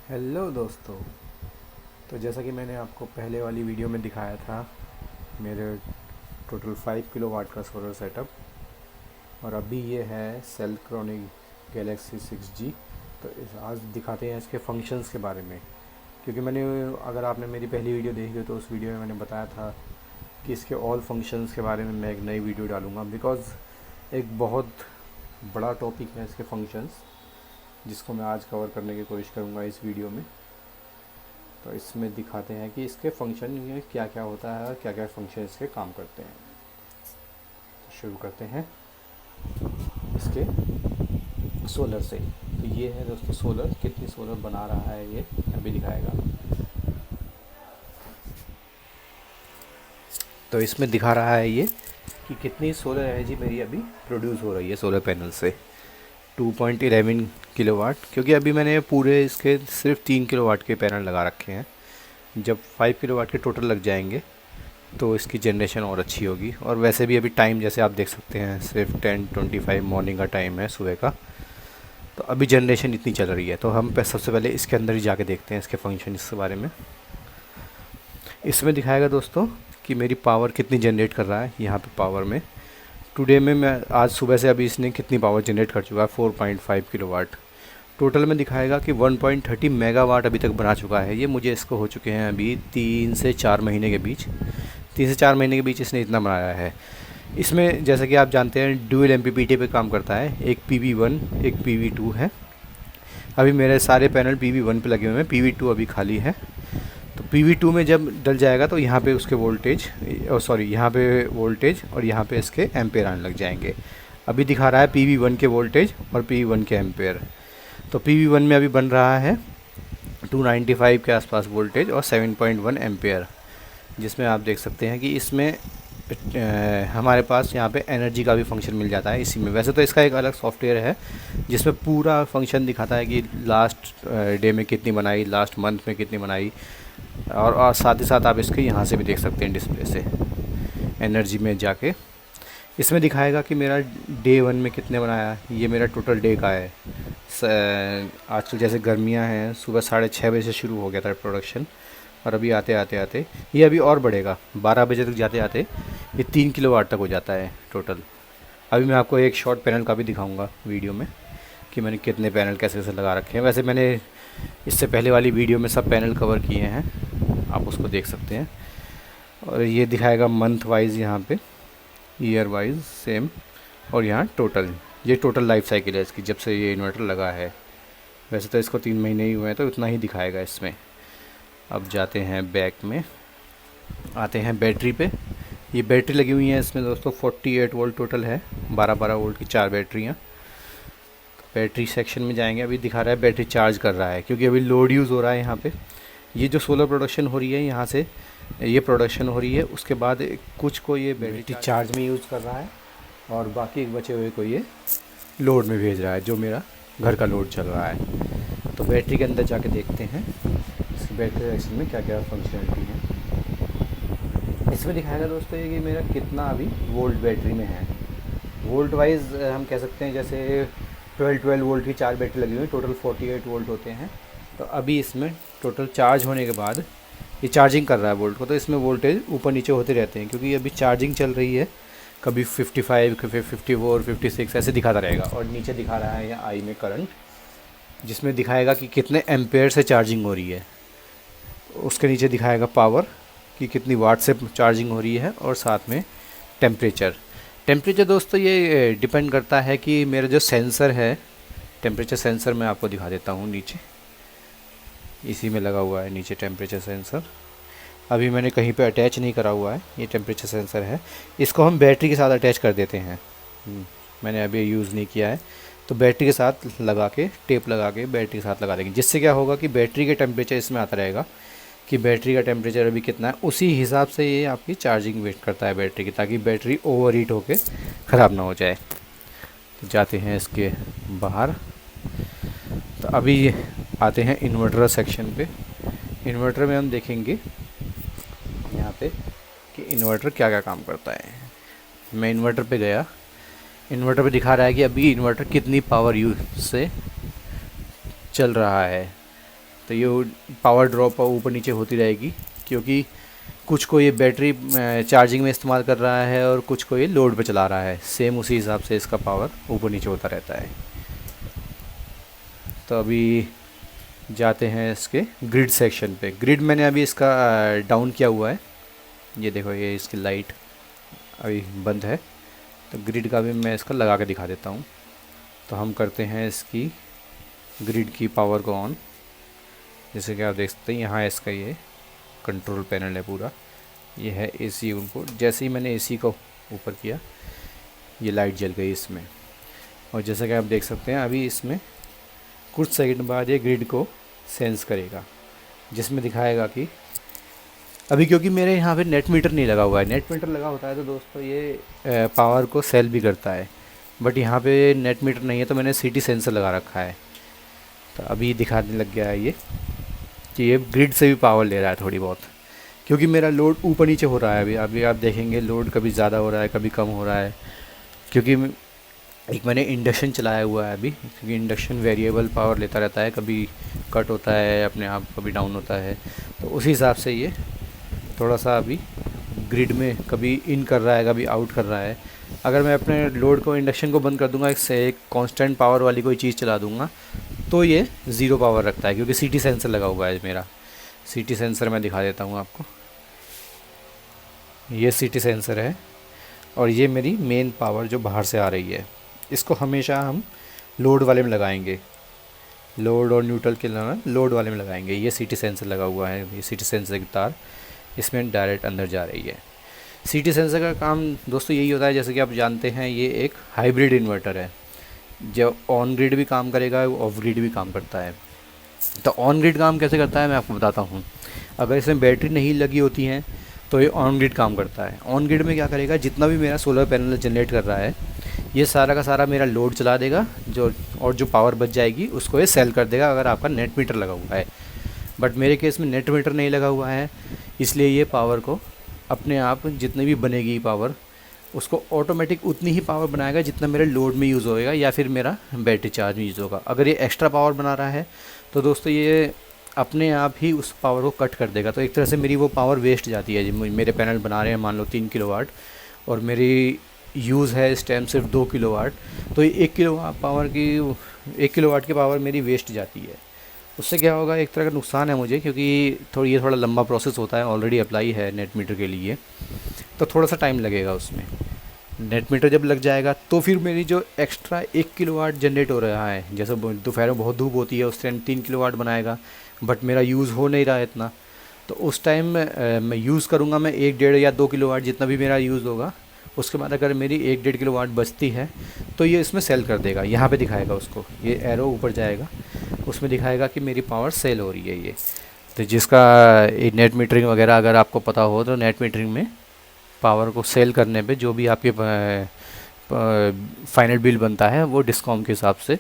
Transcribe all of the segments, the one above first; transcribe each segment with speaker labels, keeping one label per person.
Speaker 1: Hello दोस्तों। तो जैसा कि मैंने आपको पहले वाली वीडियो में दिखाया था, मेरे टोटल 5 किलोवाट का सोलर सेटअप, और अभी ये है सेल्ट्रॉनिक गैलेक्सी 6G। तो आज दिखाते हैं इसके फंक्शंस के बारे में, क्योंकि अगर आपने मेरी पहली वीडियो देखी हो तो उस वीडियो में मैंने बताया था कि इसके ऑल फंक्शंस के बारे में मैं एक नई वीडियो डालूँगा, बिकॉज़ एक बहुत बड़ा टॉपिक है इसके फंक्शंस, जिसको मैं आज कवर करने की कोशिश करूँगा इस वीडियो में। तो इसमें दिखाते हैं कि इसके फंक्शन में क्या क्या होता है और क्या क्या फंक्शन इसके काम करते हैं। तो शुरू करते हैं इसके सोलर से। तो ये है दोस्तों सोलर, कितनी सोलर बना रहा है ये अभी दिखाएगा। तो इसमें दिखा रहा है ये कि कितनी सोलर एनर्जी मेरी अभी प्रोड्यूस हो रही है सोलर पैनल से, 2.11 किलोवाट। क्योंकि अभी मैंने पूरे इसके सिर्फ 3 किलोवाट के पैनल लगा रखे हैं। जब 5 किलोवाट के टोटल लग जाएंगे तो इसकी जनरेशन और अच्छी होगी। और वैसे भी अभी टाइम जैसे आप देख सकते हैं सिर्फ 10:25 मॉर्निंग का टाइम है, सुबह का। तो अभी जनरेशन इतनी चल रही है। तो हम सबसे पहले इसके अंदर ही जाके देखते हैं इसके फंक्शन इसके बारे में। इसमें दिखाएगा दोस्तों कि मेरी पावर कितनी जनरेट कर रहा है। यहाँ पे पावर में टुडे में मैं आज सुबह से अभी इसने कितनी पावर जनरेट कर चुका है, 4.5 किलोवाट। टोटल में दिखाएगा कि 1.30 मेगावाट अभी तक बना चुका है ये। मुझे इसको हो चुके हैं अभी 3 से 4 महीने के बीच। 3 से 4 महीने के बीच इसने इतना बनाया है। इसमें जैसा कि आप जानते हैं ड्यूल एमपीपीटी पे काम करता है। एक PV1 एक PV2 है। अभी मेरे सारे पैनल PV1 पे लगे हुए हैं, PV2 अभी खाली है। तो PV2 में जब डल जाएगा तो यहाँ पे उसके वोल्टेज यहाँ पे वोल्टेज और यहाँ पे इसके एम्पेयर आने लग जाएंगे। अभी दिखा रहा है PV1 के वोल्टेज और PV1 के एम्पेयर। तो PV1 में अभी बन रहा है 295 के आसपास वोल्टेज और 7.1 एम्पेयर, जिसमें आप देख सकते हैं कि इसमें हमारे पास यहाँ पे एनर्जी का भी फंक्शन मिल जाता है इसी में। वैसे तो इसका एक अलग सॉफ्टवेयर है जिसमें पूरा फंक्शन दिखाता है कि लास्ट डे में कितनी बनाई, लास्ट मंथ में कितनी बनाई, और साथ ही साथ आप इसके यहाँ से भी देख सकते हैं डिस्प्ले से एनर्जी में जाके। इसमें दिखाएगा कि मेरा डे 1 में कितने बनाया। ये मेरा टोटल डे का है। आजकल जैसे गर्मियाँ हैं, सुबह 6:30 बजे से शुरू हो गया था प्रोडक्शन, और अभी आते आते आते ये अभी और बढ़ेगा। 12 बजे तक जाते आते ये 3 किलोवाट तक हो जाता है टोटल। अभी मैं आपको एक शॉर्ट पैनल का भी दिखाऊंगा वीडियो में कि मैंने कितने पैनल कैसे कैसे लगा रखे हैं। वैसे मैंने इससे पहले वाली वीडियो में सब पैनल कवर किए हैं, आप उसको देख सकते हैं। और ये दिखाएगा मंथ वाइज, यहाँ पे ईयर वाइज सेम, और यहाँ टोटल। ये टोटल लाइफ साइकिल है इसकी जब से ये इन्वर्टर लगा है। वैसे तो इसको 3 महीने ही हुए हैं, तो इतना ही दिखाएगा इसमें। अब जाते हैं बैक में, आते हैं बैटरी पे। ये बैटरी लगी हुई है इसमें दोस्तों, 48 वोल्ट टोटल है, 12-12 वोल्ट की 4 बैटरियाँ। बैटरी सेक्शन में जाएंगे। अभी दिखा रहा है बैटरी चार्ज कर रहा है, क्योंकि अभी लोड यूज़ हो रहा है यहाँ पे। ये जो सोलर प्रोडक्शन हो रही है यहाँ से, ये प्रोडक्शन हो रही है, उसके बाद कुछ को ये बैटरी चार्ज में यूज़ कर रहा है, और बाकी एक बचे हुए को ये लोड में भेज रहा है, जो मेरा घर का लोड चल रहा है। तो बैटरी के अंदर जाके देखते हैं इसकी बैटरी सेक्शन में क्या क्या फंक्शनलिटी है। इसमें दिखाएगा दोस्तों ये कि मेरा कितना अभी वोल्ट बैटरी में है। वोल्ट वाइज हम कह सकते हैं जैसे 12 वोल्ट की 4 बैटरी लगी हुई है, टोटल 48 वोल्ट होते हैं। तो अभी इसमें टोटल चार्ज होने के बाद ये चार्जिंग कर रहा है वोल्ट को, तो इसमें वोल्टेज ऊपर नीचे होते रहते हैं, क्योंकि अभी चार्जिंग चल रही है। कभी 55, कभी 54, 56 ऐसे दिखाता रहेगा। और नीचे दिखा रहा है या आई में करंट, जिसमें दिखाएगा कि कितने एम्पेयर से चार्जिंग हो रही है। उसके नीचे दिखाएगा पावर कि कितनी वाट से चार्जिंग हो रही है, और साथ में टेम्परेचर। टेम्परेचर दोस्तों ये डिपेंड करता है कि मेरा जो सेंसर है, टेम्परेचर सेंसर मैं आपको दिखा देता हूँ। नीचे इसी में लगा हुआ है नीचे टेम्परेचर सेंसर। अभी मैंने कहीं पे अटैच नहीं करा हुआ है, ये टेम्परेचर सेंसर है। इसको हम बैटरी के साथ अटैच कर देते हैं। मैंने अभी यूज़ नहीं किया है, तो बैटरी के साथ लगा के, टेप लगा के बैटरी के साथ लगा देंगे, जिससे क्या होगा कि बैटरी के टेम्परेचर इसमें आता रहेगा कि बैटरी का टेम्परेचर अभी कितना है। उसी हिसाब से ये आपकी चार्जिंग वेट करता है बैटरी की, ताकि बैटरी ओवर हीट होके ख़राब ना हो जाए। तो जाते हैं इसके बाहर। तो अभी आते हैं इन्वर्टर सेक्शन पे। इन्वर्टर में हम देखेंगे यहाँ पे कि इन्वर्टर क्या क्या काम करता है। मैं इन्वर्टर पे गया, इन्वर्टर पे दिखा रहा है कि अभी इन्वर्टर कितनी पावर यूज से चल रहा है। तो ये पावर ड्रॉप ऊपर नीचे होती रहेगी, क्योंकि कुछ को ये बैटरी चार्जिंग में इस्तेमाल कर रहा है और कुछ को ये लोड पे चला रहा है, सेम उसी हिसाब से इसका पावर ऊपर नीचे होता रहता है। तो अभी जाते हैं इसके ग्रिड सेक्शन पे। ग्रिड मैंने अभी इसका डाउन किया हुआ है, ये देखो ये इसकी लाइट अभी बंद है। तो ग्रिड का भी मैं इसका लगा के दिखा देता हूँ। तो हम करते हैं इसकी ग्रिड की पावर को ऑन। जैसे कि आप देख सकते हैं यहाँ इसका ये कंट्रोल पैनल है पूरा, ये है एसी इनपुट। जैसे ही मैंने एसी को ऊपर किया ये लाइट जल गई इसमें, और जैसा कि आप देख सकते हैं अभी इसमें कुछ सेकंड बाद ये ग्रिड को सेंस करेगा, जिसमें दिखाएगा कि अभी, क्योंकि मेरे यहाँ पे नेट मीटर नहीं लगा हुआ है। नेट मीटर लगा होता है तो दोस्तों ये पावर को सेल भी करता है, बट यहाँ पे नेट मीटर नहीं है तो मैंने सिटी सेंसर लगा रखा है। तो अभी दिखाने लग गया है ये कि ये ग्रिड से भी पावर ले रहा है थोड़ी बहुत, क्योंकि मेरा लोड ऊपर नीचे हो रहा है। अभी आप देखेंगे लोड कभी ज़्यादा हो रहा है, कभी कम हो रहा है, क्योंकि एक मैंने इंडक्शन चलाया हुआ है अभी, क्योंकि इंडक्शन वेरिएबल पावर लेता रहता है, कभी कट होता है अपने आप, कभी डाउन होता है। तो उसी हिसाब से ये थोड़ा सा अभी ग्रिड में कभी इन कर रहा है, कभी आउट कर रहा है। अगर मैं अपने लोड को, इंडक्शन को बंद कर दूंगा, एक कांस्टेंट पावर वाली कोई चीज़ चला दूंगा, तो ये ज़ीरो पावर रखता है, क्योंकि सीटी सेंसर लगा हुआ है मेरा। सीटी सेंसर मैं दिखा देता हूँ आपको, ये सीटी सेंसर है और ये मेरी मेन पावर जो बाहर से आ रही है, इसको हमेशा हम लोड वाले में लगाएंगे, लोड और न्यूट्रल के अलावा लोड वाले में लगाएंगे। ये सीटी सेंसर लगा हुआ है, ये सीटी सेंसर की तार इसमें डायरेक्ट अंदर जा रही है। सीटी सेंसर का काम दोस्तों यही होता है, जैसे कि आप जानते हैं ये एक हाइब्रिड इन्वर्टर है, जो ऑन ग्रिड भी काम करेगा, ऑफ ग्रिड भी काम करता है। तो ऑन ग्रिड काम कैसे करता है मैं आपको बताता हूँ। अगर इसमें बैटरी नहीं लगी होती है तो ये ऑन ग्रिड काम करता है। ऑन ग्रिड में क्या करेगा, जितना भी मेरा सोलर पैनल जनरेट कर रहा है ये सारा का सारा मेरा लोड चला देगा, जो पावर बच जाएगी उसको ये सेल कर देगा, अगर आपका नेट मीटर लगा हुआ है। बट मेरे केस में नेट मीटर नहीं लगा हुआ है, इसलिए ये पावर को अपने आप जितनी भी बनेगी पावर, उसको ऑटोमेटिक उतनी ही पावर बनाएगा जितना मेरे लोड में यूज़ होएगा या फिर मेरा बैटरी चार्ज में यूज़ होगा। अगर ये एक्स्ट्रा पावर बना रहा है तो दोस्तों ये अपने आप ही उस पावर को कट कर देगा। तो एक तरह से मेरी वो पावर वेस्ट जाती है। मेरे पैनल बना रहे हैं मान लो 3 किलोवाट और मेरी यूज़ है इस टाइम सिर्फ 2 किलोवाट, तो ये 1 किलोवाट की पावर मेरी वेस्ट जाती है। उससे क्या होगा, एक तरह का नुकसान है मुझे, क्योंकि ये थोड़ा लंबा प्रोसेस होता है। ऑलरेडी अप्लाई है नेट मीटर के लिए, तो थोड़ा सा टाइम लगेगा उसमें। नेट मीटर जब लग जाएगा तो फिर मेरी जो एक्स्ट्रा 1 किलोवाट जनरेट हो रहा है, जैसे दोपहर में बहुत धूप होती है उस टाइम 3 किलोवाट बनाएगा, बट मेरा यूज़ हो नहीं रहा है इतना, तो उस टाइम मैं यूज़ करूँगा मैं 1, 1.5 या 2 किलोवाट जितना भी मेरा यूज़ होगा। उसके बाद अगर मेरी 1, 1.5 किलोवाट बचती है तो ये इसमें सेल कर देगा। यहाँ पे दिखाएगा उसको, ये एरो ऊपर जाएगा, उसमें दिखाएगा कि मेरी पावर सेल हो रही है ये। तो जिसका नेट मीटरिंग वगैरह अगर आपको पता हो, तो नेट मीटरिंग में पावर को सेल करने पे जो भी आपके फाइनल बिल बनता है वो डिस्कॉम के हिसाब से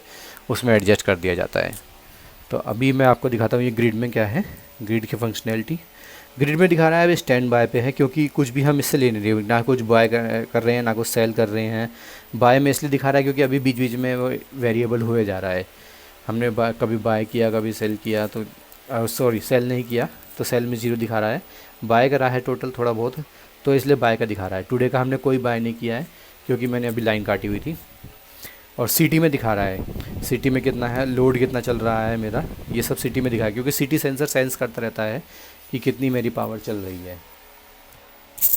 Speaker 1: उसमें एडजस्ट कर दिया जाता है। तो अभी मैं आपको दिखाता हूँ ये ग्रिड में क्या है, ग्रिड की फंक्शनैलिटी। ग्रिड में दिखा रहा है अभी स्टैंड बाय पे है, क्योंकि कुछ भी हम इससे ले नहीं रहे, ना कुछ बाय कर रहे हैं ना कुछ सेल कर रहे हैं। बाय में इसलिए दिखा रहा है क्योंकि अभी बीच बीच में वो वेरिएबल हुए जा रहा है। हमने कभी बाय किया, कभी सेल किया, तो सॉरी सेल नहीं किया तो सेल में 0 दिखा रहा है। बाय करा है टोटल थोड़ा बहुत, तो इसलिए बाय का दिखा रहा है। टुडे का हमने कोई बाय नहीं किया है क्योंकि मैंने अभी लाइन काटी हुई थी। और सिटी में दिखा रहा है, सिटी में कितना है, लोड कितना चल रहा है मेरा, ये सब सिटी में दिखा है, क्योंकि सिटी सेंसर सेंस करता रहता है कि कितनी मेरी पावर चल रही है।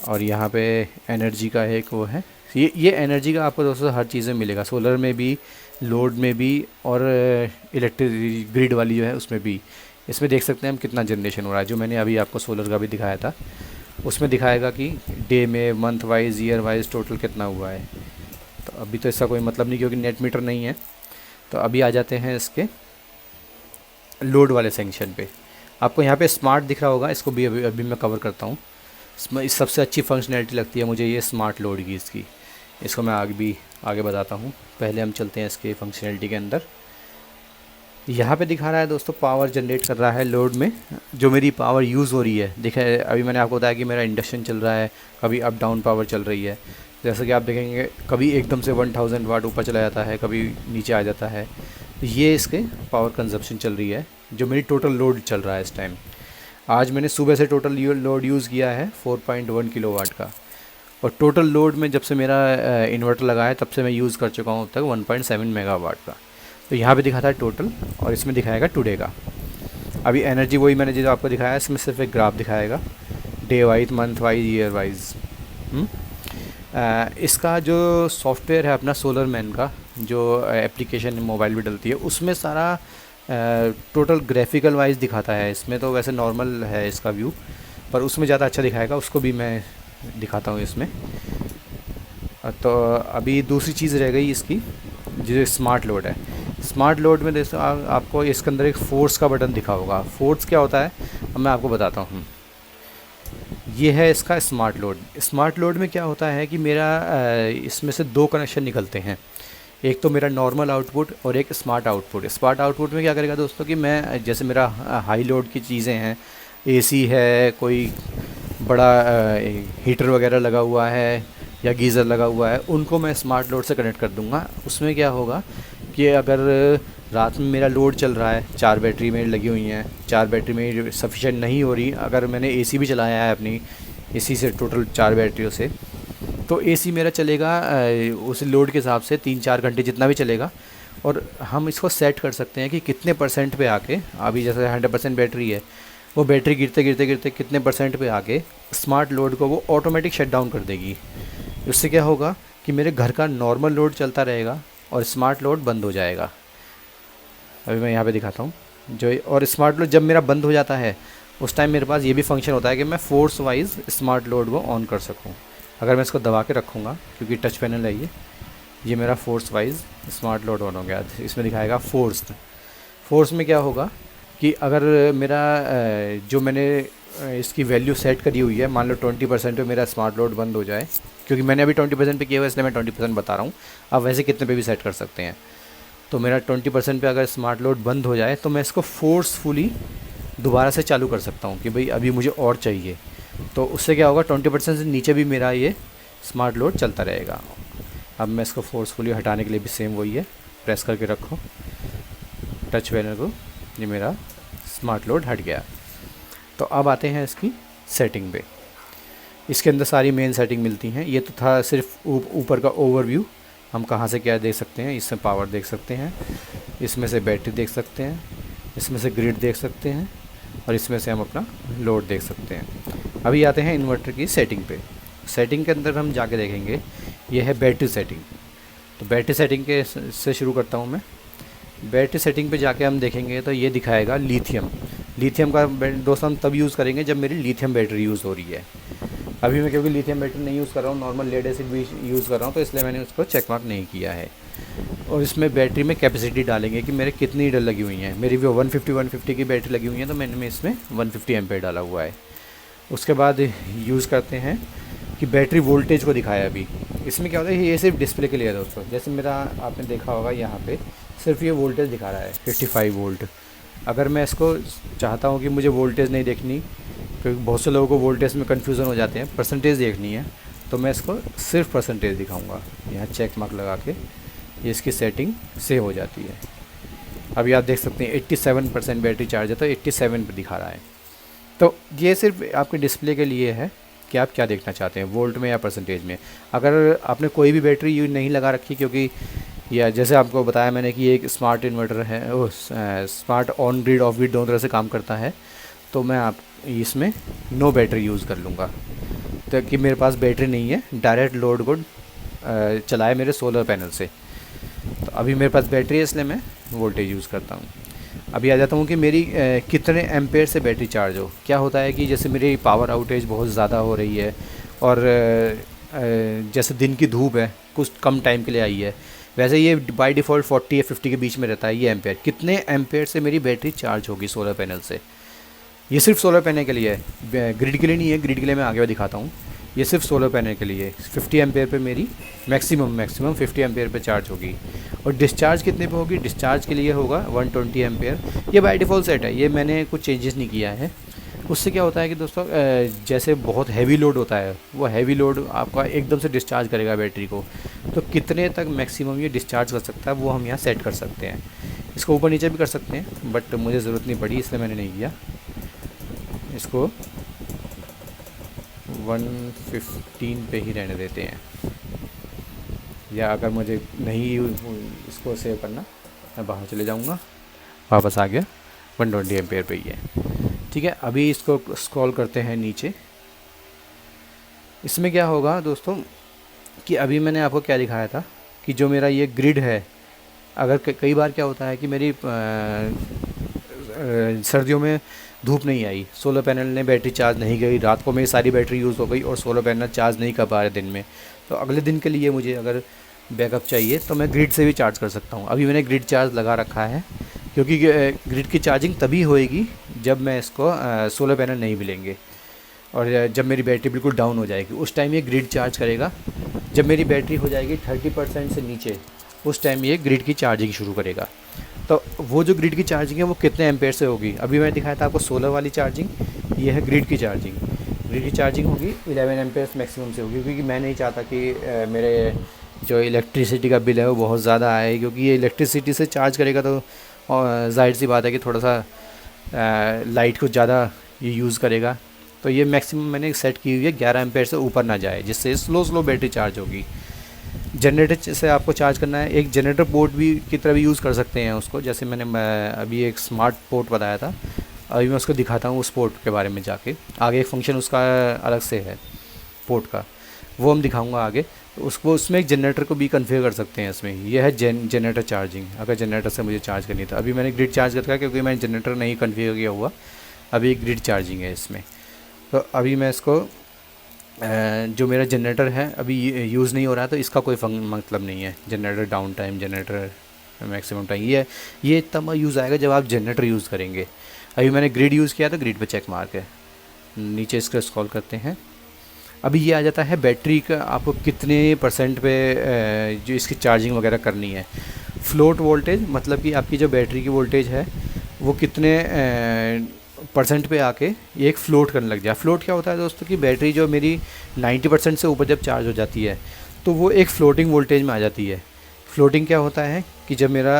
Speaker 1: और यहाँ पे एनर्जी का एक वो है, ये एनर्जी का आपको दोस्तों हर चीज़ में मिलेगा, सोलर में भी, लोड में भी, और इलेक्ट्रिक ग्रिड वाली जो है उसमें भी। इसमें देख सकते हैं हम कितना जनरेशन हो रहा है, जो मैंने अभी आपको सोलर का भी दिखाया था उसमें दिखाएगा कि डे में, month wise, year wise total कितना हुआ है। तो अभी तो इसका कोई मतलब नहीं क्योंकि नेट मीटर नहीं है। तो अभी आ जाते हैं इसके लोड वाले सेक्शन पे। आपको यहाँ पे स्मार्ट दिख रहा होगा, इसको भी अभी मैं कवर करता हूँ। इस सबसे अच्छी फंक्शनैलिटी लगती है मुझे ये स्मार्ट लोड की इसकी, इसको मैं आगे बताता हूँ। पहले हम चलते हैं इसके फंक्शनैलिटी के अंदर। यहाँ पे दिखा रहा है दोस्तों पावर जनरेट कर रहा है लोड में, जो मेरी पावर यूज़ हो रही है। देखा है अभी मैंने आपको बताया कि मेरा इंडक्शन चल रहा है, कभी अप डाउन पावर चल रही है। जैसे कि आप देखेंगे कभी एकदम से 1000 वाट ऊपर चला जाता है, कभी नीचे आ जाता है। ये इसके पावर कंजप्शन चल रही है जो मेरी टोटल लोड चल रहा है इस टाइम। आज मैंने सुबह से टोटल लोड यूज़ किया है 4.1 किलोवाट का, और टोटल लोड में जब से मेरा इन्वर्टर लगा है तब से मैं यूज़ कर चुका हूँ अब तक 1.7 मेगावाट का। तो यहाँ पे दिखाता है टोटल, और इसमें दिखाएगा टुडे का। अभी एनर्जी वही मैंने जो आपको दिखाया है, इसमें सिर्फ एक ग्राफ दिखाएगा day wise, month wise, year wise. इसका जो सॉफ्टवेयर है अपना सोलर मैन का, जो एप्लीकेशन मोबाइल पे डलती है, उसमें सारा टोटल ग्राफिकल वाइज दिखाता है। इसमें तो वैसे नॉर्मल है इसका व्यू, पर उसमें ज़्यादा अच्छा दिखाएगा, उसको भी मैं दिखाता हूँ इसमें। तो अभी दूसरी चीज़ रह गई इसकी, जो स्मार्ट लोड है। स्मार्ट लोड में देखो आपको इसके अंदर एक फोर्स का बटन दिखा होगा। फोर्स क्या होता है अब मैं आपको बताता हूँ। ये है इसका स्मार्ट लोड। स्मार्ट लोड में क्या होता है कि मेरा इसमें से दो कनेक्शन निकलते हैं, एक तो मेरा नॉर्मल आउटपुट और एक स्मार्ट आउटपुट। स्मार्ट आउटपुट में क्या करेगा दोस्तों कि मैं जैसे मेरा हाई लोड की चीज़ें हैं, एसी है, कोई बड़ा हीटर वगैरह लगा हुआ है या गीज़र लगा हुआ है, उनको मैं स्मार्ट लोड से कनेक्ट कर दूंगा। उसमें क्या होगा कि अगर रात में मेरा लोड चल रहा है, 4 बैटरी मेरी लगी हुई हैं, 4 बैटरी मेरी सफिशेंट नहीं हो रही, अगर मैंने एसी भी चलाया है अपनी एसी से टोटल 4 बैटरियों से, तो एसी मेरा चलेगा उस लोड के हिसाब से 3-4 घंटे जितना भी चलेगा। और हम इसको सेट कर सकते हैं कि कितने परसेंट पे आके, अभी जैसे 100% बैटरी है, वो बैटरी गिरते गिरते गिरते कितने परसेंट पे आके स्मार्ट लोड को वो ऑटोमेटिक शट डाउन कर देगी। उससे क्या होगा कि मेरे घर का नॉर्मल लोड चलता रहेगा और स्मार्ट लोड बंद हो जाएगा। अभी मैं यहाँ पे दिखाता हूँ जो, और स्मार्ट लोड जब मेरा बंद हो जाता है उस टाइम मेरे पास ये भी फंक्शन होता है कि मैं फोर्स वाइज स्मार्ट लोड को ऑन कर सकूँ। अगर मैं इसको दबा के रखूँगा, क्योंकि टच पैनल है ये मेरा force wise smart load on हो गया। इसमें दिखाएगा फोर्स में क्या होगा कि अगर मेरा जो मैंने इसकी वैल्यू सेट करी हुई है, मान लो 20% पे मेरा स्मार्ट लोड बंद हो जाए, क्योंकि मैंने अभी 20% पे किया हुआ है इसलिए मैं 20% बता रहा हूँ, आप वैसे कितने पे भी सेट कर सकते हैं। तो मेरा 20% पे अगर स्मार्ट लोड बंद हो जाए तो मैं इसको फोर्सफुली दोबारा से चालू कर सकता हूँ कि भाई अभी मुझे और चाहिए। तो उससे क्या होगा, 20% से नीचे भी मेरा ये स्मार्ट लोड चलता रहेगा। अब मैं इसको फोर्सफुली हटाने के लिए भी सेम वही है, प्रेस करके रखो टच पैनल को, ये मेरा स्मार्ट लोड हट गया। तो अब आते हैं इसकी सेटिंग पे। इसके अंदर सारी मेन सेटिंग मिलती हैं। ये तो था सिर्फ ऊपर का ओवरव्यू, हम कहाँ से क्या देख सकते हैं। इसमें पावर देख सकते हैं, इसमें से बैटरी देख सकते हैं, इसमें से ग्रिड देख सकते हैं, और इसमें से हम अपना लोड देख सकते हैं। अभी आते हैं इन्वर्टर की सेटिंग पे। सेटिंग के अंदर हम जाके देखेंगे, ये है बैटरी सेटिंग। तो बैटरी सेटिंग के से शुरू करता हूँ मैं। बैटरी सेटिंग पे जाके हम देखेंगे तो ये दिखाएगा लिथियम का दोस्तों हम तब यूज़ करेंगे जब मेरी लिथियम बैटरी यूज़ हो रही है। अभी मैं क्योंकि लिथियम बैटरी नहीं यूज़ कर रहा हूँ, नॉर्मल लेड एसिड भी यूज़ कर रहा हूँ, तो इसलिए मैंने उसको चेक मार्क नहीं किया है। और इसमें बैटरी में कैपेसिटी डालेंगे कि मेरे कितनी डल लगी हुई हैं। मेरी वो 150 की बैटरी लगी हुई है, तो मैंने इसमें 150 एम्पेयर डाला हुआ है। उसके बाद यूज़ करते हैं कि बैटरी वोल्टेज को दिखाया। अभी इसमें क्या होता है, ये सिर्फ डिस्प्ले के लिए है दोस्तों। जैसे मेरा आपने देखा होगा यहाँ पे सिर्फ ये वोल्टेज दिखा रहा है 55 वोल्ट। अगर मैं इसको चाहता हूँ कि मुझे वोल्टेज नहीं देखनी, क्योंकि बहुत से लोगों को वोल्टेज में कन्फ्यूज़न हो जाते हैं, परसेंटेज देखनी है, तो मैं इसको सिर्फ परसेंटेज दिखाऊँगा। यहाँ चेक मार्क लगा के ये इसकी सेटिंग सेव हो जाती है। अभी आप देख सकते हैं 87% बैटरी चार्ज है, तो 87 पर दिखा रहा है। तो ये सिर्फ आपके डिस्प्ले के लिए है कि आप क्या देखना चाहते हैं, वोल्ट में या परसेंटेज में। अगर आपने कोई भी बैटरी यूज नहीं लगा रखी, क्योंकि या जैसे आपको बताया मैंने कि एक स्मार्ट इन्वर्टर है, वो smart on grid of grid दोनों तरह से काम करता है, तो मैं आप इसमें नो बैटरी यूज़ कर लूँगा। तो कि मेरे पास बैटरी नहीं है, डायरेक्ट लोड को चलाए मेरे सोलर पैनल से। तो अभी मेरे पास बैटरी है इसलिए मैं वोल्टेज यूज़ करता हूँ। अभी आ जाता हूँ कि मेरी कितने एम्पेयर से बैटरी चार्ज हो। क्या होता है कि जैसे मेरी पावर आउटेज बहुत ज़्यादा हो रही है और जैसे दिन की धूप है कुछ कम टाइम के लिए आई है, वैसे ये बाय डिफ़ॉल्ट 40 या 50 के बीच में रहता है ये एम्पेयर। कितने एम्पेयर से मेरी बैटरी चार्ज होगी सोलर पैनल से, ये सिर्फ सोलर पैनल के लिए है, ग्रिड के लिए नहीं है। ग्रिड के लिए मैं आगे दिखाता हूँ, ये सिर्फ सोलर पैनल के लिए 50 एम्पेयर पे मेरी मैक्सिमम 50 एम्पेयर पे चार्ज होगी। और डिस्चार्ज कितने पे होगी, डिस्चार्ज के लिए होगा 120 एम्पेयर। ये बाय डिफ़ॉल्ट सेट है, ये मैंने कुछ चेंजेस नहीं किया है। उससे क्या होता है कि दोस्तों जैसे बहुत हैवी लोड होता है, वो हैवी लोड आपका एकदम से डिस्चार्ज करेगा बैटरी को, तो कितने तक मैक्सिमम ये डिस्चार्ज कर सकता है वो हम यहाँ सेट कर सकते हैं। इसको ऊपर नीचे भी कर सकते हैं, बट मुझे ज़रूरत नहीं पड़ी इसलिए मैंने नहीं किया। इसको 115 पे ही रहने देते हैं, या अगर मुझे नहीं इसको सेव करना, मैं बाहर चले जाऊँगा, वापस आ गया 120 एम्पेयर पे ही है। ठीक है, अभी इसको स्क्रॉल करते हैं नीचे। इसमें क्या होगा दोस्तों कि अभी मैंने आपको क्या दिखाया था कि जो मेरा ये ग्रिड है, अगर कई बार क्या होता है कि मेरी सर्दियों में धूप नहीं आई, सोलर पैनल ने बैटरी चार्ज नहीं गई, रात को मेरी सारी बैटरी यूज़ हो गई और सोलर पैनल चार्ज नहीं कर पा रहे दिन में, तो अगले दिन के लिए मुझे अगर बैकअप चाहिए तो मैं ग्रिड से भी चार्ज कर सकता हूँ। अभी मैंने ग्रिड चार्ज लगा रखा है, क्योंकि ग्रिड की चार्जिंग तभी होएगी जब मैं इसको सोलर पैनल नहीं मिलेंगे और जब मेरी बैटरी बिल्कुल डाउन हो जाएगी, उस टाइम ये ग्रिड चार्ज करेगा। जब मेरी बैटरी हो जाएगी 30% से नीचे, उस टाइम ये ग्रिड की चार्जिंग शुरू करेगा। तो वो जो ग्रिड की चार्जिंग है वो कितने एम्पेयर से होगी, अभी मैंने दिखाया था आपको सोलर वाली चार्जिंग, ये है ग्रिड की चार्जिंग। ग्रिड की चार्जिंग होगी 11 एम्पेयर मैक्सिमम से होगी, क्योंकि मैं नहीं चाहता कि मेरे जो इलेक्ट्रिसिटी का बिल है वो बहुत ज़्यादा आए, क्योंकि ये इलेक्ट्रिसिटी से चार्ज करेगा तो जाहिर सी बात है कि थोड़ा सा लाइट को ज़्यादा ये यूज़ करेगा। तो ये मैक्सिमम मैंने सेट की हुई है 11 एम्पेयर से ऊपर ना जाए, जिससे स्लो बैटरी चार्ज होगी। जनरेटर से आपको चार्ज करना है, एक जनरेटर पोर्ट भी की तरह भी यूज़ कर सकते हैं उसको, जैसे मैंने अभी एक स्मार्ट पोर्ट बताया था, अभी मैं उसको दिखाता हूँ उस पोर्ट के बारे में जाके। आगे एक फंक्शन उसका अलग से है पोर्ट का, वो हम दिखाऊंगा आगे। तो उसको उसमें एक जनरेटर को भी कन्फिगर कर सकते हैं इसमें। यह है जनरेटर चार्जिंग, अगर जनरेटर से मुझे चार्ज करनी था। अभी मैंने ग्रिड चार्ज रखा क्योंकि मैंने जनरेटर नहीं कन्फिगर किया हुआ, अभी ग्रिड चार्जिंग है इसमें। तो अभी मैं इसको जो मेरा जनरेटर है अभी यूज़ नहीं हो रहा है, तो इसका कोई मतलब नहीं है। Generator down time, generator maximum time, ये तब यूज़ आएगा जब आप जनरेटर यूज़ करेंगे। अभी मैंने ग्रिड यूज़ किया तो ग्रिड पे चेक मार के नीचे इसको स्क्रॉल करते हैं। अभी ये आ जाता है बैटरी का आपको कितने % पे जो इसकी चार्जिंग वगैरह करनी है। फ्लोट वोल्टेज मतलब कि आपकी जो बैटरी की वोल्टेज है वो कितने % पे आके ये एक फ़्लोट करने लग जाए। फ़्लोट क्या होता है दोस्तों कि बैटरी जो मेरी 90% से ऊपर जब चार्ज हो जाती है तो वो एक फ़्लोटिंग वोल्टेज में आ जाती है। फ़्लोटिंग क्या होता है कि जब मेरा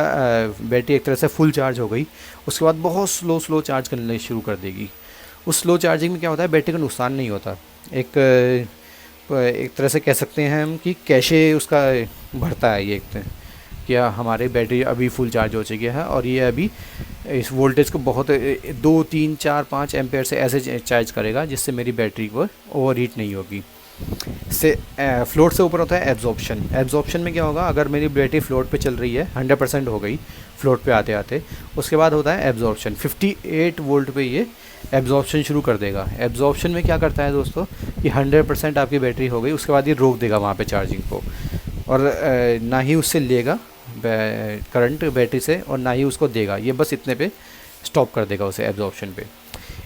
Speaker 1: बैटरी एक तरह से फुल चार्ज हो गई, उसके बाद बहुत स्लो चार्ज करने शुरू कर देगी। उस स्लो चार्जिंग में क्या होता है, बैटरी का नुकसान नहीं होता। एक तरह से कह सकते हैं हम कि कैशे उसका बढ़ता है। ये एक क्या हमारे बैटरी अभी फुल चार्ज हो चुकी है और ये अभी इस वोल्टेज को बहुत 2, 3, 4, 5 एम्पेयर से ऐसे चार्ज करेगा जिससे मेरी बैटरी को ओवर हीट नहीं होगी। से फ्लोट से ऊपर होता है एब्जॉर्प्शन। एब्जॉर्प्शन में क्या होगा, अगर मेरी बैटरी फ्लोट पे चल रही है 100% हो गई फ्लोट पे आते आते, उसके बाद होता है एब्जॉर्प्शन। 58 वोल्ट पे ये एब्जॉर्प्शन शुरू कर देगा। एब्जॉर्प्शन में क्या करता है दोस्तों कि 100% आपकी बैटरी हो गई, उसके बाद ये रोक देगा वहाँ पे चार्जिंग को, और ना ही उससे लेगा करंट बैटरी से और ना ही उसको देगा, ये बस इतने पे स्टॉप कर देगा उसे एब्जॉर्प्शन पे।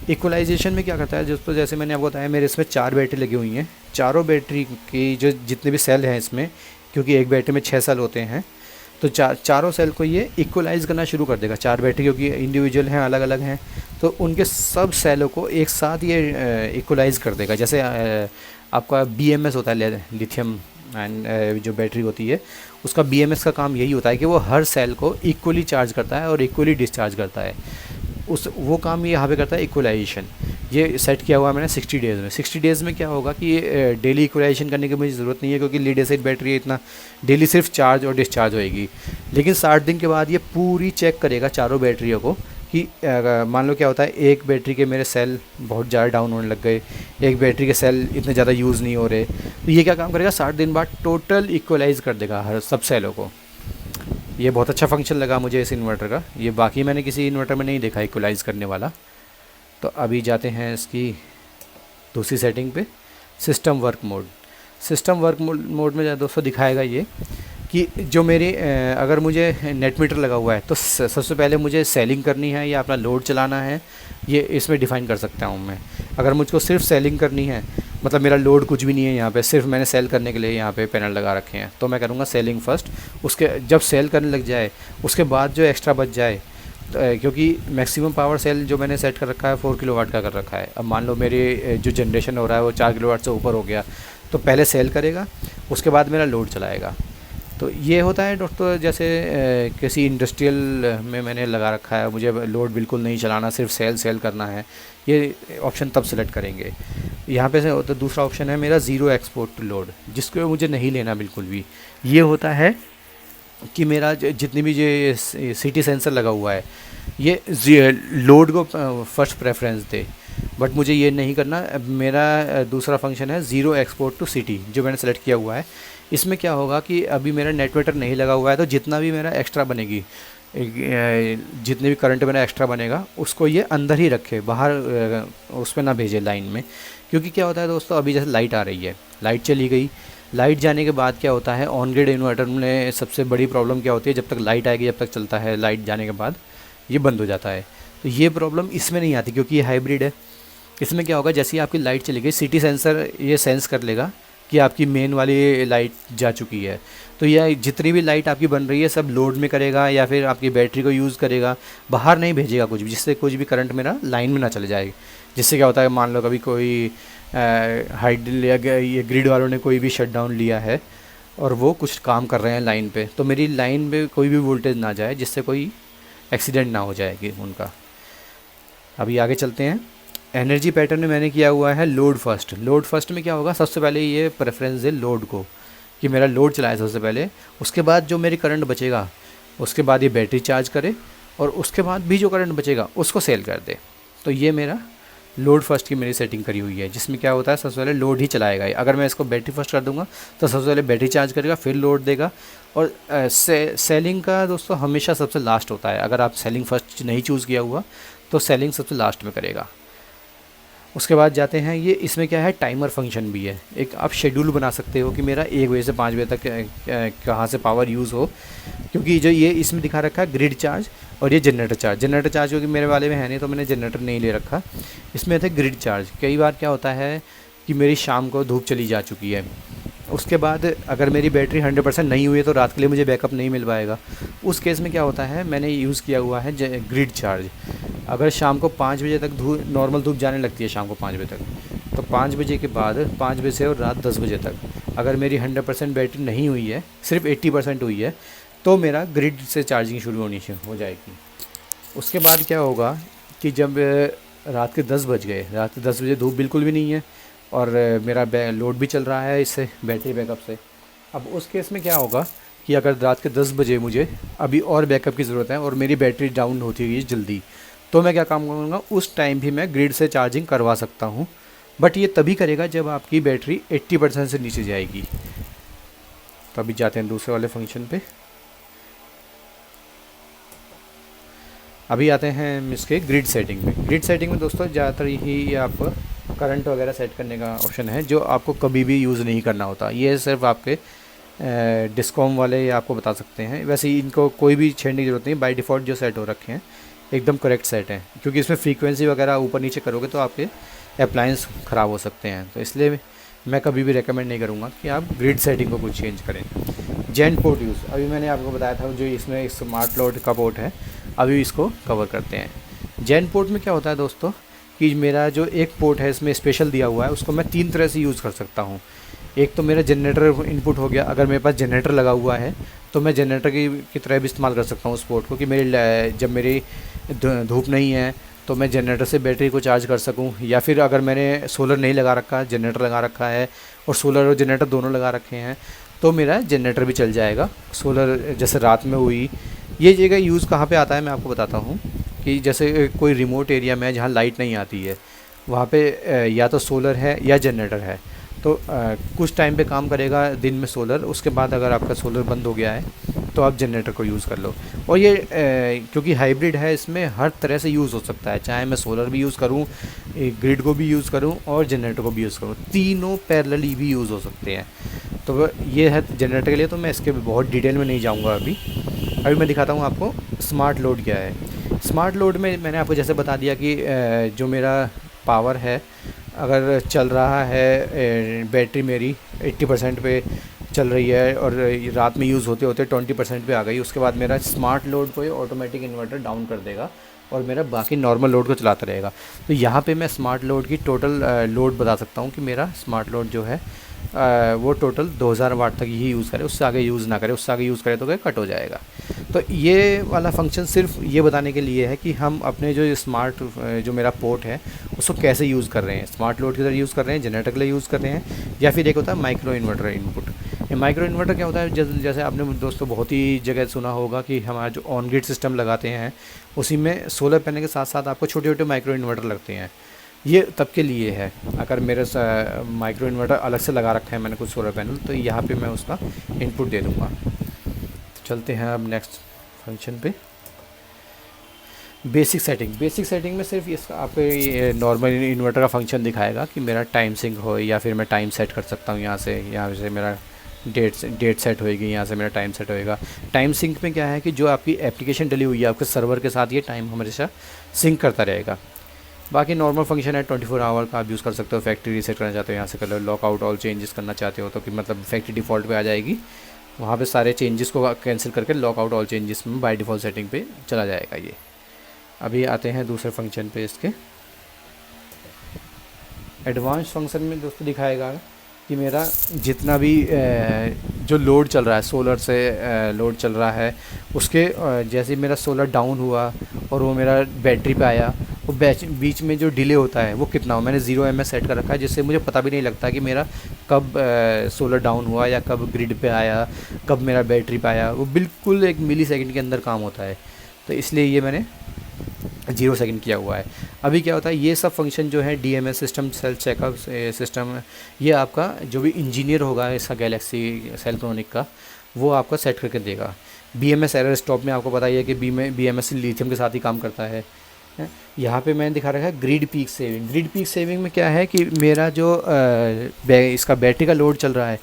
Speaker 1: इक्वलाइजेशन में क्या करता है दोस्तों, जैसे मैंने आपको बताया मेरे इसमें 4 बैटरी लगी हुई हैं। चारों बैटरी की जो जितने भी सेल हैं इसमें, क्योंकि एक बैटरी में 6 सेल होते हैं, तो चारों सेल को ये इक्वलाइज़ करना शुरू कर देगा। 4 बैटरी क्योंकि इंडिविजुअल हैं, अलग अलग हैं, तो उनके सब सेलों को एक साथ ये इक्वलाइज़ कर देगा। जैसे आपका BMS होता है, लिथियम एंड जो बैटरी होती है उसका BMS का काम यही होता है कि वो हर सेल को इक्वली चार्ज करता है और इक्वली डिस्चार्ज करता है। वो काम ये यहाँ पे करता है इक्वलाइजेशन। ये सेट किया हुआ है मैंने 60 डेज़ में। 60 डेज़ में क्या होगा कि ये डेली इक्वलाइजेशन करने की मुझे ज़रूरत नहीं है, क्योंकि लीड एसिड बैटरी है, इतना डेली सिर्फ चार्ज और डिस्चार्ज होएगी। लेकिन 60 दिन के बाद ये पूरी चेक करेगा चारों बैटरियों को कि मान लो क्या होता है, एक बैटरी के मेरे सेल बहुत ज़्यादा डाउन होने लग गए, एक बैटरी के सेल इतने ज़्यादा यूज़ नहीं हो रहे, तो ये क्या काम करेगा, 60 दिन बाद टोटल इक्वलाइज़ कर देगा हर सब सेलों को। ये बहुत अच्छा फंक्शन लगा मुझे इस इन्वर्टर का, ये बाकी मैंने किसी इन्वर्टर में नहीं देखा इक्वलाइज़ करने वाला। तो अभी जाते हैं इसकी दूसरी सेटिंग पे, system work mode. System work mode में दोस्तों दिखाएगा ये कि जो मेरी अगर मुझे नेट मीटर लगा हुआ है तो सबसे पहले मुझे सेलिंग करनी है या अपना लोड चलाना है, ये इसमें डिफ़ाइन कर सकता हूँ मैं। अगर मुझको सिर्फ सेलिंग करनी है, मतलब मेरा लोड कुछ भी नहीं है यहाँ पे, सिर्फ मैंने सेल करने के लिए यहाँ पे पैनल लगा रखे हैं, तो मैं करूँगा सेलिंग फर्स्ट। उसके जब सेल करने लग जाए उसके बाद जो एक्स्ट्रा बच जाए, क्योंकि मैक्सिमम पावर सेल जो मैंने सेट कर रखा है 4 किलोवाट का कर रखा है। अब मान लो मेरी जो जनरेशन हो रहा है वो 4 किलोवाट से ऊपर हो गया, तो पहले सेल करेगा, उसके बाद मेरा लोड चलाएगा। तो ये होता है दोस्तों, जैसे किसी इंडस्ट्रियल में मैंने लगा रखा है, मुझे लोड बिल्कुल नहीं चलाना, सिर्फ सेल करना है, ये ऑप्शन तब सेलेक्ट करेंगे। यहाँ पे से तो दूसरा ऑप्शन है मेरा ज़ीरो एक्सपोर्ट टू लोड, जिसको मुझे नहीं लेना बिल्कुल भी। ये होता है कि मेरा जितनी भी ये सिटी सेंसर लगा हुआ है ये लोड को फर्स्ट प्रेफरेंस दे, बट मुझे ये नहीं करना। मेरा दूसरा फंक्शन है ज़ीरो एक्सपोर्ट टू सिटी, जो मैंने सेलेक्ट किया हुआ है। इसमें क्या होगा कि अभी मेरा नेटवेटर नहीं लगा हुआ है, तो जितना भी मेरा एक्स्ट्रा बनेगी, जितने भी करंट मेरा एक्स्ट्रा बनेगा उसको ये अंदर ही रखे, बाहर उस पर ना भेजे लाइन में। क्योंकि क्या होता है दोस्तों, अभी जैसे लाइट आ रही है, लाइट चली गई, लाइट जाने के बाद क्या होता है, ऑन ग्रिड इन्वर्टर में सबसे बड़ी प्रॉब्लम क्या होती है, जब तक लाइट आएगी जब तक चलता है, लाइट जाने के बाद ये बंद हो जाता है। तो ये प्रॉब्लम इसमें नहीं आती, क्योंकि ये हाइब्रिड है। इसमें क्या होगा, जैसे ही आपकी लाइट चली गई, सिटी सेंसर ये सेंस कर लेगा कि आपकी मेन वाली लाइट जा चुकी है। तो यह जितनी भी लाइट आपकी बन रही है सब लोड में करेगा, या फिर आपकी बैटरी को यूज़ करेगा, बाहर नहीं भेजेगा कुछ भी, जिससे कुछ भी करंट मेरा लाइन में ना चले जाए। जिससे क्या होता है, मान लो कभी कोई हाइड या ये ग्रिड वालों ने कोई भी शटडाउन लिया है और वो कुछ काम कर रहे हैं लाइन पे, तो मेरी लाइन पे कोई भी वोल्टेज ना जाए, जिससे कोई एक्सीडेंट ना हो जाएगी उनका। अभी आगे चलते हैं। एनर्जी पैटर्न में मैंने किया हुआ है लोड फर्स्ट। लोड फर्स्ट में क्या होगा, सबसे पहले ये प्रेफरेंस है लोड को, कि मेरा लोड चलाए सबसे पहले, उसके बाद जो मेरी करंट बचेगा उसके बाद ये बैटरी चार्ज करे, और उसके बाद भी जो करंट बचेगा उसको सेल कर दे। तो ये मेरा लोड फर्स्ट की मेरी सेटिंग करी हुई है, जिसमें क्या होता है, सबसे पहले लोड ही चलाएगा। अगर मैं इसको बैटरी फर्स्ट कर दूंगा तो सबसे पहले बैटरी चार्ज करेगा, फिर लोड देगा। और सेलिंग का दोस्तों हमेशा सबसे लास्ट होता है। अगर आप सेलिंग फर्स्ट नहीं चूज़ किया हुआ तो सेलिंग सबसे लास्ट में करेगा। उसके बाद जाते हैं, ये इसमें क्या है, टाइमर फंक्शन भी है। एक आप शेड्यूल बना सकते हो कि मेरा 1 बजे से 5 बजे तक कहाँ से पावर यूज़ हो, क्योंकि जो ये इसमें दिखा रखा है ग्रिड चार्ज और ये जनरेटर चार्ज। जनरेटर चार्ज क्योंकि मेरे वाले में है नहीं, तो मैंने जनरेटर नहीं ले रखा। इसमें थे ग्रिड चार्ज। कई बार क्या होता है कि मेरी शाम को धूप चली जा चुकी है, उसके बाद अगर मेरी बैटरी 100% नहीं हुई है तो रात के लिए मुझे बैकअप नहीं मिल पाएगा। उस केस में क्या होता है, मैंने यूज़ किया हुआ है ग्रिड चार्ज। अगर शाम को 5 बजे तक नॉर्मल धूप जाने लगती है शाम को 5 बजे तक, तो 5 बजे के बाद 5 बजे से और रात 10 बजे तक अगर मेरी 100% बैटरी नहीं हुई है, सिर्फ 80% हुई है, तो मेरा ग्रिड से चार्जिंग शुरू होनी हो जाएगी। उसके बाद क्या होगा कि जब रात के 10 बज गए, रात के 10 बजे धूप बिल्कुल भी नहीं है और मेरा लोड भी चल रहा है इससे, बैटरी बैकअप से। अब उस केस में क्या होगा कि अगर रात के 10 बजे मुझे अभी और बैकअप की ज़रूरत है और मेरी बैटरी डाउन होती हुई जल्दी, तो मैं क्या काम करूँगा, उस टाइम भी मैं ग्रिड से चार्जिंग करवा सकता हूँ। बट ये तभी करेगा जब आपकी बैटरी 80% से नीचे जाएगी। तो अभी जाते हैं दूसरे वाले फंक्शन पे। अभी आते हैं इसके ग्रिड सेटिंग में। ग्रिड सेटिंग में दोस्तों ज़्यादातर ही आप करंट वगैरह सेट करने का ऑप्शन है, जो आपको कभी भी यूज़ नहीं करना होता। ये सिर्फ आपके डिस्कॉम वाले आपको बता सकते हैं। वैसे इनको कोई भी छेड़ने की ज़रूरत नहीं, बाय डिफ़ॉल्ट जो सेट हो रखे हैं एकदम करेक्ट सेट हैं, क्योंकि इसमें फ्रीक्वेंसी वगैरह ऊपर नीचे करोगे तो आपके अप्लायंस ख़राब हो सकते हैं। तो इसलिए मैं कभी भी रेकमेंड नहीं करूँगा कि आप ग्रिड सेटिंग को कुछ चेंज करें। जेन पोर्ट यूज़, अभी मैंने आपको बताया था जो इसमें स्मार्ट लोड का पोर्ट है, अभी इसको कवर करते हैं। जेन पोर्ट में क्या होता है दोस्तों कि मेरा जो एक पोर्ट है इसमें स्पेशल दिया हुआ है, उसको मैं 3 तरह से यूज़ कर सकता हूँ। एक तो मेरा जनरेटर इनपुट हो गया, अगर मेरे पास जनरेटर लगा हुआ है तो मैं जनरेटर की तरह भी इस्तेमाल कर सकता हूँ उस पोर्ट को, कि जब मेरी धूप नहीं है तो मैं जनरेटर से बैटरी को चार्ज कर सकूं। या फिर अगर मैंने सोलर नहीं लगा रखा, जनरेटर लगा रखा है और सोलर और जनरेटर दोनों लगा रखे हैं, तो मेरा जनरेटर भी चल जाएगा। सोलर जैसे रात में हुई, ये जगह यूज़ कहाँ पे आता है मैं आपको बताता हूँ। कि जैसे कोई रिमोट एरिया में जहाँ लाइट नहीं आती है, वहाँ पे या तो सोलर है या जनरेटर है, तो कुछ टाइम पे काम करेगा दिन में सोलर। उसके बाद अगर आपका सोलर बंद हो गया है तो आप जनरेटर को यूज़ कर लो। और ये क्योंकि हाइब्रिड है, इसमें हर तरह से यूज़ हो सकता है, चाहे मैं सोलर भी यूज़ करूँ, ग्रिड को भी यूज़ करूँ और जनरेटर को भी यूज़ करूँ, तीनों पैरेलली भी यूज़ हो सकते हैं। तो ये है जनरेटर के लिए। तो मैं इसके बहुत डिटेल में नहीं जाऊँगा अभी मैं दिखाता हूँ आपको स्मार्ट लोड क्या है। स्मार्ट लोड में मैंने आपको जैसे बता दिया कि जो मेरा पावर है, अगर चल रहा है बैटरी मेरी 80% पे चल रही है और रात में यूज़ होते होते 20% पे आ गई, उसके बाद मेरा स्मार्ट लोड को ये ऑटोमेटिक इन्वर्टर डाउन कर देगा और मेरा बाकी नॉर्मल लोड को चलाता रहेगा। तो यहाँ पे मैं स्मार्ट लोड की टोटल लोड बता सकता हूँ कि मेरा स्मार्ट लोड जो है वो टोटल 2000 वाट तक ही यूज़ करे, उससे आगे यूज़ ना करे, उससे आगे यूज़ करे तो क्या कट हो जाएगा। तो ये वाला फंक्शन सिर्फ ये बताने के लिए है कि हम अपने जो स्मार्ट जो मेरा पोर्ट है उसको कैसे यूज़ कर रहे हैं, स्मार्ट लोड की तरह यूज़ कर रहे हैं, जनरेटर के लिए यूज़ कर रहे हैं, या फिर एक होता है माइक्रो इन्वर्टर इनपुट। ये माइक्रो इन्वर्टर क्या होता है, जैसे आपने दोस्तों बहुत ही जगह सुना होगा कि हमारा जो ऑन ग्रिड सिस्टम लगाते हैं उसी में सोलर पैनल के साथ साथ आपको छोटे छोटे माइक्रो इन्वर्टर लगते हैं। ये तब के लिए है, अगर मेरे माइक्रो इन्वर्टर अलग से लगा रखा है मैंने कुछ सोलर पैनल, तो यहाँ पे मैं उसका इनपुट दे दूँगा। चलते हैं अब नेक्स्ट फंक्शन पे। बेसिक सेटिंग में सिर्फ इसका आपको ये नॉर्मल इन्वर्टर का फंक्शन दिखाएगा कि मेरा टाइम सिंक हो, या फिर मैं टाइम सेट कर सकता हूँ यहाँ से मेरा डेट सेट होएगी, यहाँ से मेरा टाइम सेट होएगा। टाइम सिंक में क्या है कि जो आपकी एप्लीकेशन डली हुई है आपके सर्वर के साथ, ये टाइम हमेशा सिंक करता रहेगा। बाकी नॉर्मल फंक्शन है 24 आवर का, आप यूज़ कर सकते हो। फैक्ट्री रीसेट करना चाहते हो यहाँ से कर लो, लॉकआउट ऑल चेंजेस करना चाहते हो तो कि मतलब फैक्ट्री डिफ़ॉल्ट पे आ जाएगी, वहाँ पे सारे चेंजेस को कैंसिल करके लॉकआउट ऑल चेंजेस में बाय डिफ़ॉल्ट सेटिंग पे चला जाएगा ये। अभी आते हैं दूसरे फंक्शन पे। इसके एडवांस फंक्शन में दोस्तों दिखाएगा कि मेरा जितना भी जो लोड चल रहा है, सोलर से लोड चल रहा है, उसके जैसे मेरा सोलर डाउन हुआ और वो मेरा बैटरी पे आया, वो बीच में जो डिले होता है वो कितना हो। मैंने 0 ms सेट कर रखा है, जिससे मुझे पता भी नहीं लगता कि मेरा कब सोलर डाउन हुआ या कब ग्रिड पे आया, कब मेरा बैटरी पे आया। वो बिल्कुल 1 मिली-सेकंड के अंदर काम होता है, तो इसलिए ये मैंने 0 सेकंड किया हुआ है। अभी क्या होता है, ये सब फंक्शन जो है DMS system, self checkup system, ये आपका जो भी इंजीनियर होगा इसका गैलेक्सी सेल्ट्रॉनिक का, वो आपका सेट करके देगा। BMS एरर स्टॉप में आपको पता ही है कि BMS लिथियम के साथ ही काम करता है। यहाँ पे मैंने दिखा रखा है grid peak saving. Grid peak saving में क्या है कि मेरा जो इसका बैटरी का लोड चल रहा है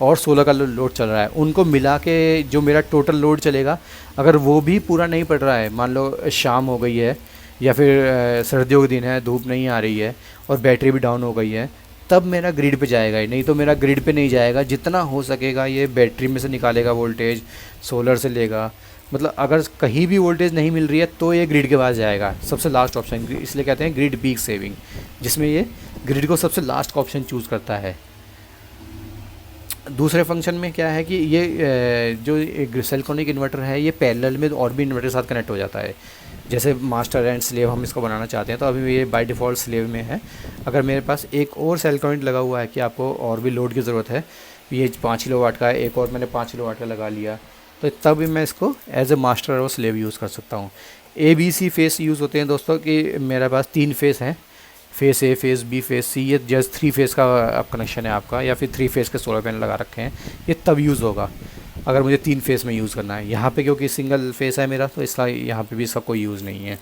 Speaker 1: और सोलर का लोड चल रहा है, उनको मिला के जो मेरा टोटल लोड चलेगा, अगर वो भी पूरा नहीं पड़ रहा है, मान लो शाम हो गई है या फिर सर्दियों के दिन है, धूप नहीं आ रही है और बैटरी भी डाउन हो गई है, तब मेरा ग्रिड पे जाएगा ही, नहीं तो मेरा ग्रिड पे नहीं जाएगा। जितना हो सकेगा ये बैटरी में से निकालेगा वोल्टेज, सोलर से लेगा, मतलब अगर कहीं भी वोल्टेज नहीं मिल रही है तो ये ग्रिड के पास जाएगा, सबसे लास्ट ऑप्शन। इसलिए कहते हैं ग्रिड पीक सेविंग, जिसमें ये ग्रिड को सबसे लास्ट ऑप्शन चूज़ करता है। दूसरे फंक्शन में क्या है कि ये जो सेल्ट्रॉनिक इन्वर्टर है, ये पैरेलल में और भी इन्वर्टर के साथ कनेक्ट हो जाता है। जैसे मास्टर एंड स्लेव हम इसको बनाना चाहते हैं, तो अभी ये बाय डिफ़ॉल्ट स्लेव में है। अगर मेरे पास एक और सेल्ट्रॉनिक लगा हुआ है कि आपको और भी लोड की ज़रूरत है, ये 5 किलोवाट का है, एक और मैंने 5 किलोवाट का लगा लिया, तो तब भी मैं इसको एज ए मास्टर और स्लेव यूज़ कर सकता हूँ। ABC फेस यूज़ होते हैं दोस्तों कि मेरे पास 3 फेस हैं, face A, face B, face C। ये जस्ट 3 फेस का अब कनेक्शन है आपका, या फिर 3 फेस के सोलर पैनल लगा रखे हैं, ये तब यूज़ होगा अगर मुझे 3 फेस में यूज़ करना है। यहाँ पे क्योंकि सिंगल फेस है मेरा, तो इसका यहाँ पे भी इसका कोई यूज़ नहीं है।